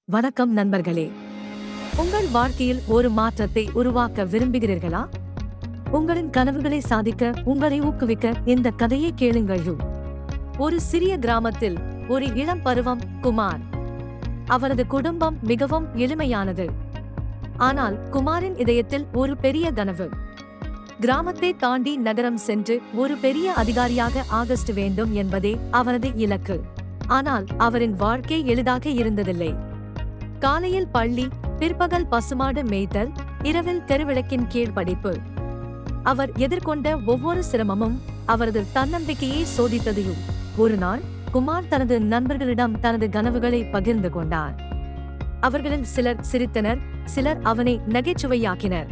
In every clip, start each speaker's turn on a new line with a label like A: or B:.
A: வணக்கம் நண்பர்களே. உங்கள் வாழ்க்கையில் ஒரு மாற்றத்தை உருவாக்க விரும்புகிறீர்களா? உங்களின் கனவுகளை சாதிக்க உங்களை ஊக்குவிக்க இந்த கதையை கேளுங்கள். ஒரு சிறிய கிராமத்தில் ஒரு இளம் பருவம் குமார். அவரது குடும்பம் மிகவும் எளிமையானது. ஆனால் குமாரின் இதயத்தில் ஒரு பெரிய கனவு. கிராமத்தை தாண்டி நகரம் சென்று ஒரு பெரிய அதிகாரியாக ஆக வேண்டும் என்பதே அவரது இலக்கு. ஆனால் அவரின் வாழ்க்கை எளிதாக இருந்ததில்லை. காலையில் பள்ளி, பிற்பகல் பசுமாடு மேய்த்தல், இரவில் தெருவிளக்கின் கீழ் படிப்பு. அவர் எதிர்கொண்ட ஒவ்வொரு சிரமமும் அவரது தன்னம்பிக்கையை சோதித்தது. ஒரு நாள் குமார் தனது நண்பர்களிடம் தனது கனவுகளை பகிர்ந்து கொண்டார். அவர்களில் சிலர் சிரித்தனர், சிலர் அவனை நகைச்சுவையாக்கினர்.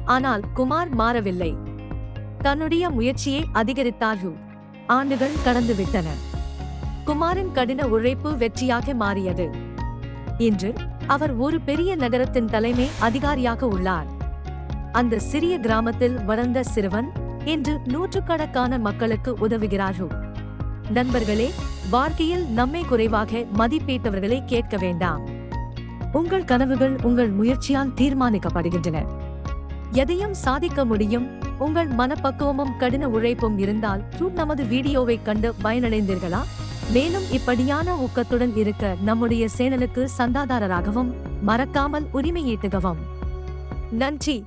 A: ஆனால் குமார் மாறவில்லை. தன்னுடைய முயற்சியை அதிகரித்தார். ஆண்டுகள் கடந்துவிட்டன. குமாரின் கடின உழைப்பு வெற்றியாக மாறியது. இன்று அவர் ஒரு பெரிய நகரத்தின் தலைமை அதிகாரியாக உள்ளார். அந்த சிறிய கிராமத்தில் வளர்ந்த சிறுவன் இன்று நூற்றுக்கணக்கான மக்களுக்கு உதவுகிறார். நண்பர்களே, வாழ்க்கையில் நம்மை குறைவாக மதிப்பீட்டவர்களை கேட்க வேண்டாம். உங்கள் கனவுகள் உங்கள் முயற்சியால் தீர்மானிக்கப்படுகின்றன. எதையும் சாதிக்க முடியும். உங்கள் மனப்பக்குவமும் கடின உழைப்பும் இருந்தால். நமது வீடியோவை கண்டு பயனடைந்தீர்களா? மேலும் இப்படியான ஊக்கத்துடன் இருக்க நம்முடைய சேனலுக்கு சந்தாதாரராகவும் மறக்காமல் உரிமையீட்டுகவும். நன்றி.